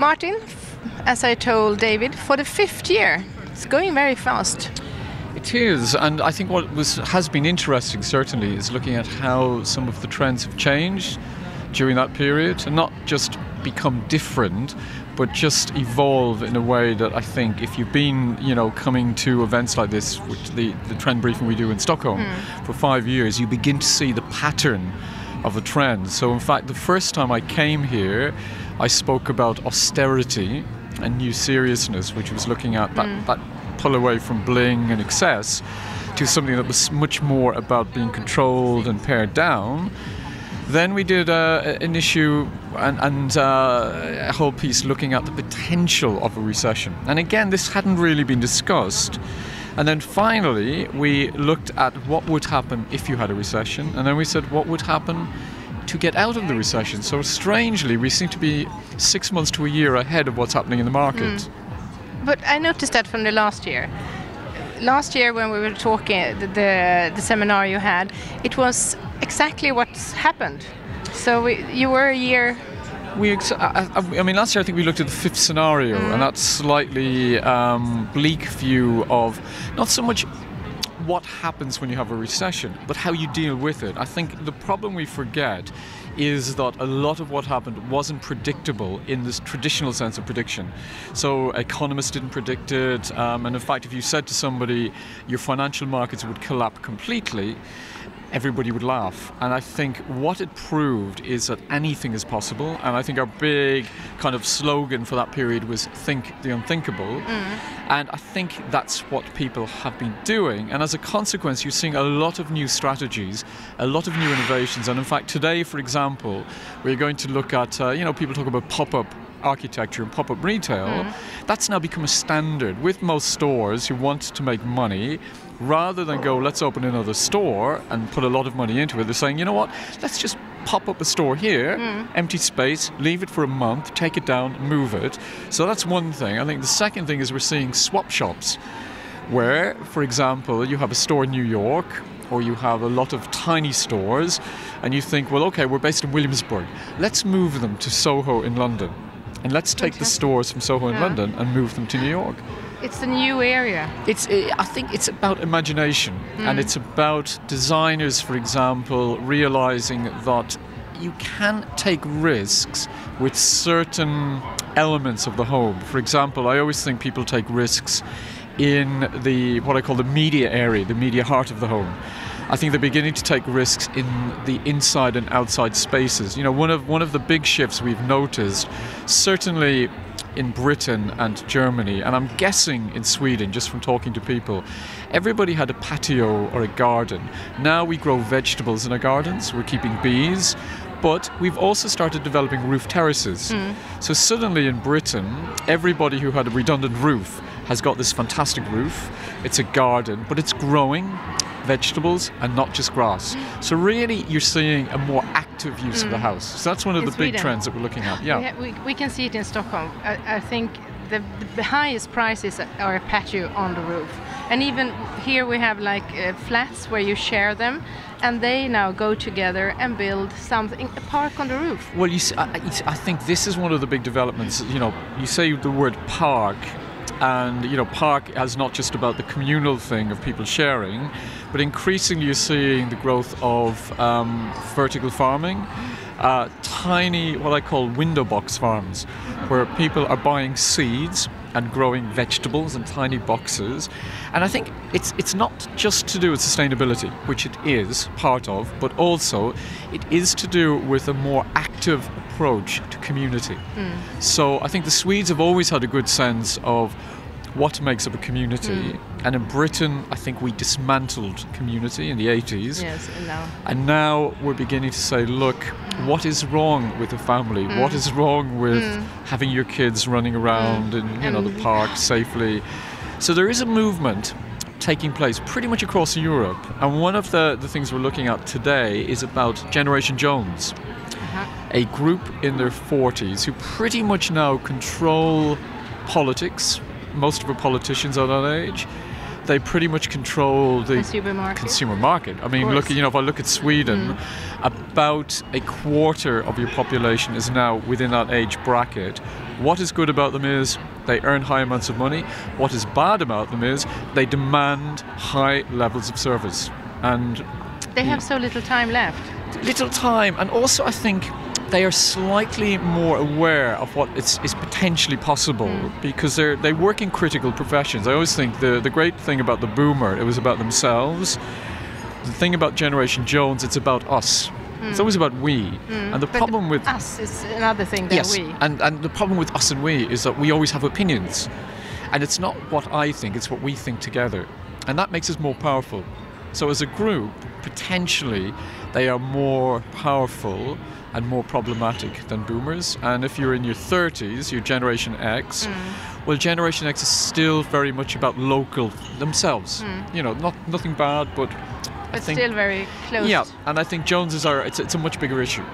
Martin, as I told David, for the 5th year. It's going very fast. It is, and I think what has been interesting certainly is looking at how some of the trends have changed during that period, and not just become different, but just evolve in a way that I think if you've been, coming to events like this, which the trend briefing we do in Stockholm for 5 years, you begin to see the pattern of a trend. So in fact, the first time I came here, I spoke about austerity and new seriousness, which was looking at that pull away from bling and excess to something that was much more about being controlled and pared down. Then we did an issue and a whole piece looking at the potential of a recession. And again, this hadn't really been discussed. And then finally, we looked at what would happen if you had a recession. And then we said, what would happen to get out of the recession? So strangely, we seem to be 6 months to a year ahead of what's happening in the market. But I noticed that from the last year. Last year when we were talking, the seminar you had, it was exactly what's happened. So you were a year... last year I think we looked at the 5th scenario, and that slightly bleak view of not so much what happens when you have a recession, but how you deal with it. I think the problem we forget is that a lot of what happened wasn't predictable in this traditional sense of prediction. So economists didn't predict it, and in fact if you said to somebody your financial markets would collapse completely, everybody would laugh. And I think what it proved is that anything is possible, and I think our big kind of slogan for that period was think the unthinkable. And I think that's what people have been doing, and as a consequence you're seeing a lot of new strategies, a lot of new innovations. And in fact today, for example, we're going to look at people talk about pop-up architecture and pop-up retail. That's now become a standard with most stores who want to make money. Rather than go, let's open another store and put a lot of money into it, they're saying, you know what, let's just pop up a store here, empty space, leave it for a month, take it down, move it. So that's one thing. I think the second thing is we're seeing swap shops where, for example, you have a store in New York, or you have a lot of tiny stores, and you think, well, okay, we're based in Williamsburg. Let's move them to Soho in London. And let's take the stores from Soho in London and move them to New York. It's a new area. I think it's about imagination, and it's about designers, for example, realizing that you can take risks with certain elements of the home. For example, I always think people take risks in what I call the media area, the media heart of the home. I think they're beginning to take risks in the inside and outside spaces. One of the big shifts we've noticed, certainly in Britain and Germany, and I'm guessing in Sweden, just from talking to people, everybody had a patio or a garden. Now we grow vegetables in our gardens, we're keeping bees, but we've also started developing roof terraces. So suddenly in Britain, everybody who had a redundant roof has got this fantastic roof. It's a garden, but it's growing vegetables and not just grass. So really you're seeing a more active use of the house. So that's one of the big trends that we're looking at. We can see it in Stockholm. I think the highest prices are a patio on the roof. And even here we have like flats where you share them, and they now go together and build something, a park on the roof. Well, you see, I think this is one of the big developments. You say the word park, and park is not just about the communal thing of people sharing, but increasingly you're seeing the growth of vertical farming, tiny, what I call window box farms, where people are buying seeds and growing vegetables in tiny boxes. And I think it's not just to do with sustainability, which it is part of, but also it is to do with a more active approach to community. So I think the Swedes have always had a good sense of what makes up a community. And in Britain, I think we dismantled community in the 80s. Yes, and now we're beginning to say, look, what is wrong with a family? What is wrong with having your kids running around in the park safely? So there is a movement taking place pretty much across Europe. And one of the things we're looking at today is about Generation Jones, a group in their 40s who pretty much now control politics. Most of our politicians are that age. They pretty much control the consumer market. I mean, look, if I look at Sweden, about a quarter of your population is now within that age bracket, What is good about them is they earn high amounts of money. What is bad about them is they demand high levels of service. And they have so little time left. Little time, and also I think they are slightly more aware of what is potentially possible because they work in critical professions. I always think the great thing about the boomer, it was about themselves. The thing about Generation Jones, it's about us. It's always about we. And the problem with us is another thing than yes, we. And the problem with us and we is that we always have opinions. And it's not what I think, it's what we think together. And that makes us more powerful. So as a group, potentially, they are more powerful and more problematic than boomers. And if you're in your 30s, you're Generation X, well, Generation X is still very much about local themselves. You know, nothing bad, but I think, still very close. Yeah, and I think Joneses are, it's a much bigger issue.